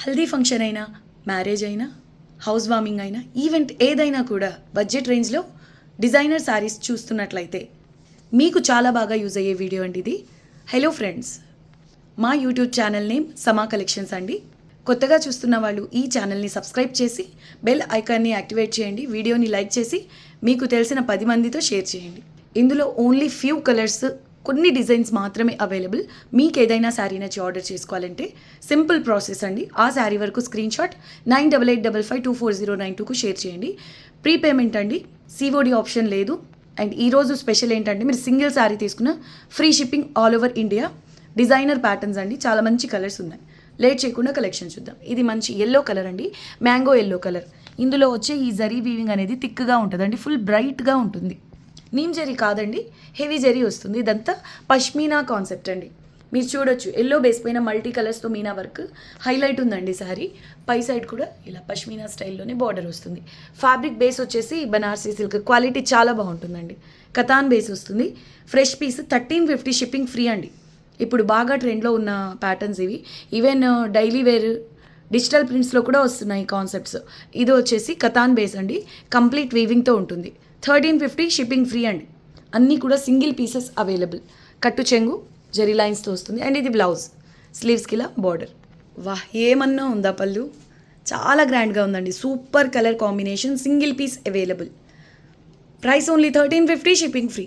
Haldi function అయినా, marriage అయినా, house warming అయినా, ఈవెంట్ ఏదైనా కూడా బడ్జెట్ రేంజ్లో డిజైనర్ శారీస్ చూస్తున్నట్లయితే మీకు చాలా బాగా యూజ్ అయ్యే వీడియో అండి ఇది. హలో ఫ్రెండ్స్, మా యూట్యూబ్ ఛానల్ నేమ్ సమా కలెక్షన్స్ అండి. కొత్తగా చూస్తున్న వాళ్ళు ఈ ఛానల్ని సబ్స్క్రైబ్ చేసి బెల్ ఐకాన్ని యాక్టివేట్ చేయండి. వీడియోని లైక్ చేసి మీకు తెలిసిన 10 మందితో షేర్ చేయండి. ఇందులో ఓన్లీ ఫ్యూ కలర్స్, కొన్ని డిజైన్స్ మాత్రమే అవైలబుల్. మీకు ఏదైనా శారీ నచ్చి ఆర్డర్ చేసుకోవాలంటే సింపుల్ ప్రాసెస్ అండి. ఆ శారీ వరకు స్క్రీన్ షాట్ 9885524092కు షేర్ చేయండి. ప్రీపేమెంట్ అండి, సిఓడి ఆప్షన్ లేదు. అండ్ ఈరోజు స్పెషల్ ఏంటంటే మీరు సింగిల్ శారీ తీసుకున్న free shipping all over India. Designer patterns అండి, చాలా మంచి కలర్స్ ఉన్నాయి. లేట్ చేయకుండా కలెక్షన్ చూద్దాం. ఇది మంచి ఎల్లో కలర్ అండి, మ్యాంగో ఎల్లో కలర్. ఇందులో వచ్చే ఈ జరీ వీవింగ్ అనేది థిక్గా ఉంటుందండి, ఫుల్ బ్రైట్గా ఉంటుంది. నీమ్ జరీ కాదండి, హెవీ జరీ వస్తుంది. ఇదంతా పష్మీనా కాన్సెప్ట్ అండి. మీరు చూడొచ్చు, ఎల్లో బేస్ పైన మల్టీ కలర్స్తో మీనా వర్క్ హైలైట్ ఉందండి శారీ. పై సైడ్ కూడా ఇలా పష్మీనా స్టైల్లోనే బార్డర్ వస్తుంది. ఫ్యాబ్రిక్ బేస్ వచ్చేసి బనారసీ సిల్క్, క్వాలిటీ చాలా బాగుంటుందండి. కతాన్ బేస్ వస్తుంది. ఫ్రెష్ పీస్ 1350 షిప్పింగ్ ఫ్రీ అండి. ఇప్పుడు బాగా ట్రెండ్లో ఉన్న ప్యాటర్న్స్ ఇవి. ఈవెన్ డైలీ వేర్ డిజిటల్ ప్రింట్స్లో కూడా వస్తున్నాయి కాన్సెప్ట్స్. ఇది వచ్చేసి కతాన్ బేస్ అండి, కంప్లీట్ వీవింగ్తో ఉంటుంది. 1350 షిప్పింగ్ ఫ్రీ అండి. అన్నీ కూడా సింగిల్ పీసెస్ అవైలబుల్. కట్టు చెంగు జరీ లైన్స్తో వస్తుంది. అండ్ ఇది బ్లౌజ్, స్లీవ్స్కి ఇలా బార్డర్. వాహ్, ఏమన్నా ఉందా పళ్ళు, చాలా గ్రాండ్గా ఉందండి. Super colour combination, single piece available. Price only 1350, shipping free.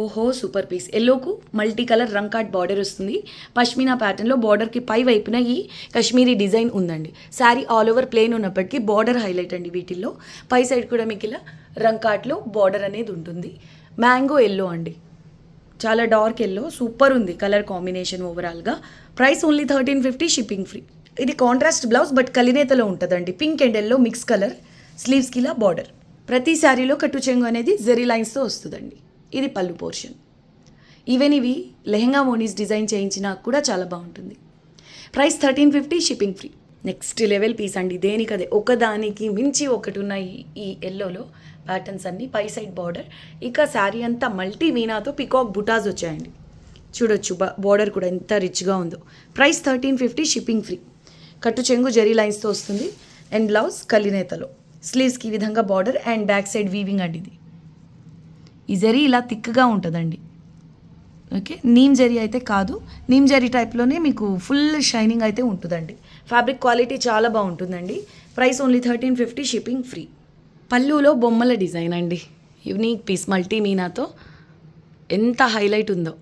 ఓహో, సూపర్ పీస్. ఎల్లోకు మల్టీ కలర్ రంకాట్ బార్డర్ వస్తుంది. పష్మీనా ప్యాటర్న్లో బార్డర్కి పై వైపున ఈ కశ్మీరీ డిజైన్ ఉందండి. శారీ ఆల్ ఓవర్ ప్లెయిన్ ఉన్నప్పటికీ బార్డర్ హైలైట్ అండి వీటిల్లో. పై సైడ్ కూడా మీకు ఇలా రంకాట్లో బార్డర్ అనేది ఉంటుంది. మ్యాంగో ఎల్లో అండి, చాలా డార్క్ ఎల్లో, సూపర్ ఉంది కలర్ కాంబినేషన్ ఓవరాల్గా. Price only 1350, shipping free. ఇది కాంట్రాస్ట్ బ్లౌజ్ బట్ కలినేతలో ఉంటుందండి. Pink and yellow mix colour, స్లీవ్స్కి ఇలా బార్డర్. ప్రతి శారీలో కట్టు చెంగు అనేది జెరీ లైన్స్తో వస్తుందండి. ఇది పళ్ళు పోర్షన్. ఈవెన్ ఇవి లెహంగా మోనీస్ డిజైన్ చేయించినా కూడా చాలా బాగుంటుంది. Price 1350, shipping free. Next level piece అండి, దేనికదే ఒకదానికి మించి ఒకటి ఉన్నాయి ఈ ఎల్లోలో ప్యాటర్న్స్ అన్నీ. పై సైడ్ బార్డర్, ఇక శారీ అంతా మల్టీ మీనాతో పికాక్ బుటాస్ వచ్చాయండి. చూడొచ్చు బార్డర్ కూడా ఎంత రిచ్గా ఉందో. Price 1350, shipping free. కట్టు చెంగు జరీ లైన్స్తో వస్తుంది. అండ్ బ్లౌజ్ కలినేతలో, స్లీవ్స్కి ఈ విధంగా border and back side weaving అండి. ఇది ఈ జరీ ఇలా థిక్గా ఉంటుందండి. ఓకే, నీమ్ జరీ అయితే కాదు, నీమ్ జరీ టైప్లోనే మీకు ఫుల్ షైనింగ్ అయితే ఉంటుందండి. ఫ్యాబ్రిక్ క్వాలిటీ చాలా బాగుంటుందండి. Price only 1350, shipping free. పళ్ళులో బొమ్మల డిజైన్ అండి, యూనిక్ పీస్ మల్టీ మీనాతో ఎంత హైలైట్ ఉందో.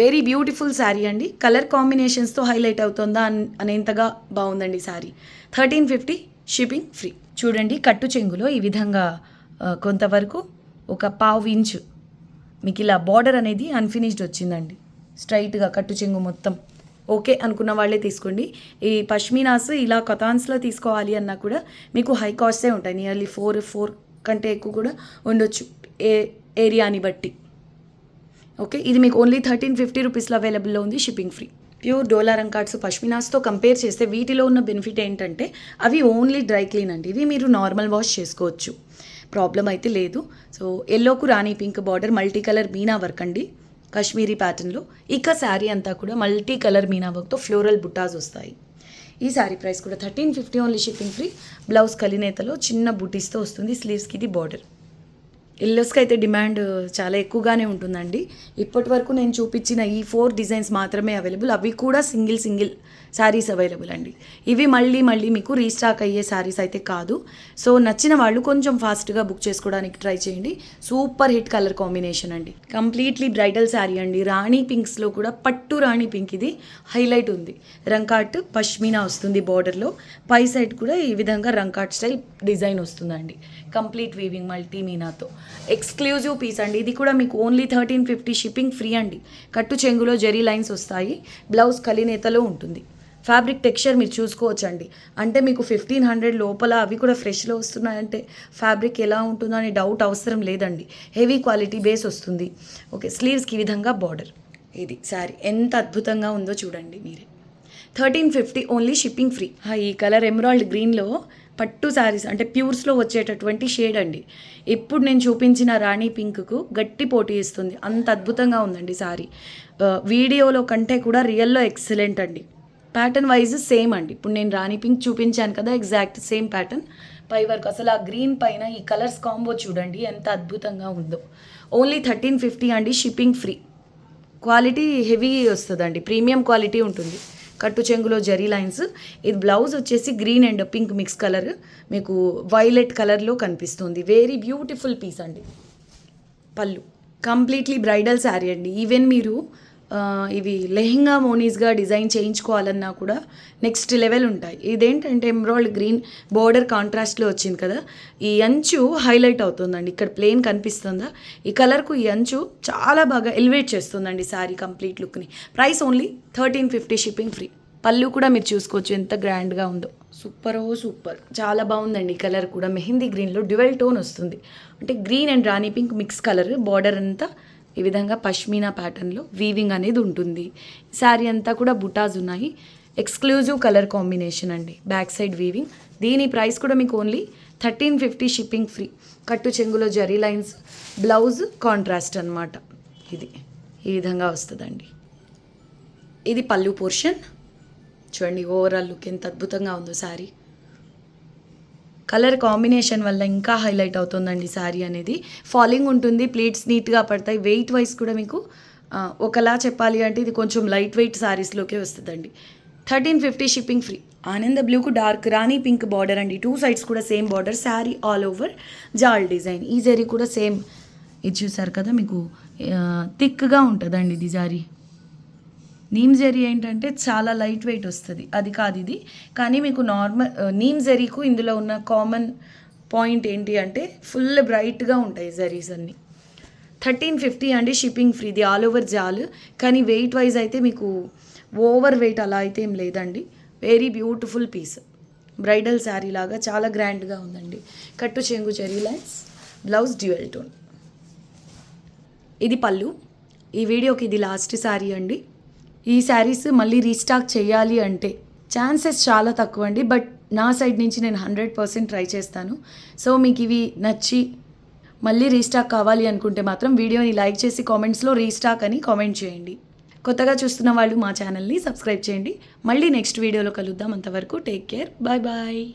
వెరీ బ్యూటిఫుల్ శారీ అండి. కలర్ కాంబినేషన్స్తో హైలైట్ అవుతుందా అనేంతగా బాగుందండి శారీ. 1350, shipping free. చూడండి, కట్టు చెంగులో ఈ విధంగా కొంతవరకు ఒక పావు ఇంచు మీకు ఇలా బార్డర్ అనేది అన్ఫినిష్డ్ వచ్చిందండి. స్ట్రైట్గా కట్టు చెంగు మొత్తం ఓకే అనుకున్న వాళ్ళే తీసుకోండి. ఈ పష్మీనాస్ ఇలా కతాన్స్లో తీసుకోవాలి అన్నా కూడా మీకు హై కాస్టే ఉంటాయి. నియర్లీ 4 కంటే ఎక్కువ కూడా ఉండొచ్చు ఏరియాని బట్టి. ఓకే, ఇది మీకు ఓన్లీ 1350 రూపీస్లో అవైలబుల్లో ఉంది, షిప్పింగ్ ఫ్రీ. ప్యూర్ డోలా రంకాట్స్ పష్మినాస్తో కంపేర్ చేస్తే వీటిలో ఉన్న బెనిఫిట్ ఏంటంటే అవి ఓన్లీ డ్రై క్లీన్ అండి. ఇవి మీరు నార్మల్ వాష్ చేసుకోవచ్చు, ప్రాబ్లం అయితే లేదు. సో ఎల్లోకు రాణి పింక్ బార్డర్, మల్టీ కలర్ మీనా వర్క్ అండి కాశ్మీరీ ప్యాటర్న్లో. ఇక శారీ అంతా కూడా మల్టీ కలర్ మీనా వర్క్తో ఫ్లోరల్ బుట్టాస్ వస్తాయి. ఈ శారీ ప్రైస్ కూడా 1350, ఓన్లీ షిప్పింగ్ ఫ్రీ. బ్లౌజ్ కలినేతలో చిన్న బుటీస్తో వస్తుంది. స్లీవ్స్కి ఇది బార్డర్. ఎల్లోస్కి అయితే డిమాండ్ చాలా ఎక్కువగానే ఉంటుందండి. ఇప్పటి వరకు నేను చూపించిన ఈ 4 డిజైన్స్ మాత్రమే అవైలబుల్, అవి కూడా సింగిల్ శారీస్ అవైలబుల్ అండి. ఇవి మళ్ళీ మీకు రీస్టాక్ అయ్యే శారీస్ అయితే కాదు. సో నచ్చిన వాళ్ళు కొంచెం ఫాస్ట్గా బుక్ చేసుకోవడానికి ట్రై చేయండి. సూపర్ హిట్ కలర్ కాంబినేషన్ అండి, కంప్లీట్లీ బ్రైడల్ శారీ అండి. రాణి పింక్స్లో కూడా పట్టు రాణి పింక్ ఇది హైలైట్ ఉంది. రంకాట్ పష్మీనా వస్తుంది బార్డర్లో. పై సైడ్ కూడా ఈ విధంగా రంకాట్ స్టైల్ డిజైన్ వస్తుందండి, కంప్లీట్ వీవింగ్ మల్టీ మీనాతో. ఎక్స్క్లూజివ్ పీస్ అండి, ఇది కూడా మీకు ఓన్లీ 1350, షిప్పింగ్ ఫ్రీ అండి. కట్టు చెంగులో జరీ లైన్స్ వస్తాయి. బ్లౌజ్ కలినేతలో ఉంటుంది. ఫ్యాబ్రిక్ టెక్స్చర్ మీరు చూసుకోవచ్చండి. అంటే మీకు 1500 లోపల అవి కూడా ఫ్రెష్లో వస్తున్నాయంటే ఫ్యాబ్రిక్ ఎలా ఉంటుందో అని డౌట్ అవసరం లేదండి. హెవీ క్వాలిటీ బేస్ వస్తుంది. ఓకే, స్లీవ్స్కి ఈ విధంగా బార్డర్. ఇది శారీ ఎంత అద్భుతంగా ఉందో చూడండి మీరే. 1350, ఓన్లీ షిప్పింగ్ ఫ్రీ. ఈ కలర్ ఎమరాల్డ్ గ్రీన్లో పట్టు శారీస్ అంటే ప్యూర్స్లో వచ్చేటటువంటి షేడ్ అండి. ఇప్పుడు నేను చూపించిన రాణి పింక్కు గట్టి పోటీ ఇస్తుంది, అంత అద్భుతంగా ఉందండి శారీ. వీడియోలో కంటే కూడా రియల్లో ఎక్సలెంట్ అండి. ప్యాటర్న్ వైజ్ సేమ్ అండి. ఇప్పుడు నేను రాణి పింక్ చూపించాను కదా, ఎగ్జాక్ట్ సేమ్ ప్యాటర్న్ పై వరకు. అసలు ఆ గ్రీన్ పైన ఈ కలర్స్ కాంబో చూడండి ఎంత అద్భుతంగా ఉందో. ఓన్లీ 1350 అండి, షిప్పింగ్ ఫ్రీ. క్వాలిటీ హెవీ వస్తుందండి, ప్రీమియం క్వాలిటీ ఉంటుంది. కట్టు చెంగులో జరీ లైన్స్. ఇది బ్లౌజ్ వచ్చేసి green and pink mix colour, మీకు వైలెట్ కలర్లో కనిపిస్తుంది. వెరీ బ్యూటిఫుల్ పీస్ అండి. పళ్ళు కంప్లీట్లీ బ్రైడల్ శారీ అండి. ఈవెన్ మీరు ఇవి లెహెంగా మోనీస్గా డిజైన్ చేయించుకోవాలన్నా కూడా నెక్స్ట్ లెవెల్ ఉంటాయి. ఇదేంటంటే ఎమ్రాయిడ్ గ్రీన్ బోర్డర్ కాంట్రాస్ట్లో వచ్చింది కదా, ఈ అంచు హైలైట్ అవుతుందండి. ఇక్కడ ప్లెయిన్ కనిపిస్తుందా, ఈ కలర్కు ఈ అంచు చాలా బాగా ఎలివేట్ చేస్తుందండి శారీ కంప్లీట్ లుక్ని. Price only 1350, shipping free. పళ్ళు కూడా మీరు చూసుకోవచ్చు ఎంత గ్రాండ్గా ఉందో. సూపర్, చాలా బాగుందండి. ఈ కలర్ కూడా మెహందీ గ్రీన్లో డ్యువెల్ టోన్ వస్తుంది. అంటే green and Rani pink mix colour. Border అంతా ఈ విధంగా పష్మీనా ప్యాటర్న్లో వీవింగ్ అనేది ఉంటుంది. శారీ అంతా కూడా బుటాస్ ఉన్నాయి. ఎక్స్క్లూజివ్ కలర్ కాంబినేషన్ అండి, బ్యాక్ సైడ్ వీవింగ్. దీని ప్రైస్ కూడా మీకు ఓన్లీ 1350, షిప్పింగ్ ఫ్రీ. కట్టు చెంగులో జరీ లైన్స్, బ్లౌజ్ కాంట్రాస్ట్ అనమాట. ఇది ఈ విధంగా వస్తుందండి. ఇది పళ్ళు పోర్షన్ చూడండి. ఓవరాల్ లుక్ ఎంత అద్భుతంగా ఉందో శారీ. కలర్ కాంబినేషన్ వల్ల ఇంకా హైలైట్ అవుతుందండి శారీ అనేది. ఫాలింగ్ ఉంటుంది, ప్లేట్స్ నీట్గా పడతాయి. వెయిట్ వైజ్ కూడా మీకు ఒకలా చెప్పాలి అంటే ఇది కొంచెం లైట్ వెయిట్ శారీస్లోకే వస్తుందండి. 1350, షిప్పింగ్ ఫ్రీ. ఆనంద బ్లూకు డార్క్ రాణి పింక్ బార్డర్ అండి. 2 సైడ్స్ కూడా same border. Sari all over జాల్ డిజైన్. ఈ జరీ కూడా సేమ్. ఇది చూసారు కదా, మీకు థిక్గా ఉంటుందండి ఇది జారీ. నీమ్ జరీ ఏంటంటే చాలా లైట్ వెయిట్ వస్తుంది, అది కాదు ఇది. కానీ మీకు నార్మల్ నీమ్ జరీకు ఇందులో ఉన్న కామన్ పాయింట్ ఏంటి అంటే ఫుల్ బ్రైట్గా ఉంటాయి జరీస్ అన్నీ. 1350 అండి, షిప్పింగ్ ఫ్రీ. ఇది ఆల్ ఓవర్ జాల్, కానీ వెయిట్ వైజ్ అయితే మీకు ఓవర్ వెయిట్ అలా అయితే ఏం లేదండి. Very beautiful piece. Bridal sari లాగా చాలా గ్రాండ్గా ఉందండి. కట్టు చెంగు zari lines, blouse dual tone. ఇది పళ్ళు. ఈ వీడియోకి ఇది లాస్ట్ శారీ అండి. ఈ శారీస్ మళ్ళీ రీస్టాక్ చేయాలి అంటే ఛాన్సెస్ చాలా తక్కువ అండి. బట్ నా సైడ్ నుంచి నేను 100% ట్రై చేస్తాను. సో మీకు ఇవి నచ్చి మళ్ళీ రీస్టాక్ కావాలి అనుకుంటే మాత్రం వీడియోని లైక్ చేసి కామెంట్స్లో రీస్టాక్ అని కామెంట్ చేయండి. కొత్తగా చూస్తున్న వాళ్ళు మా ఛానల్ని సబ్స్క్రైబ్ చేయండి. మళ్ళీ నెక్స్ట్ వీడియోలో కలుద్దాం. అంతవరకు టేక్ కేర్, బాయ్ బాయ్.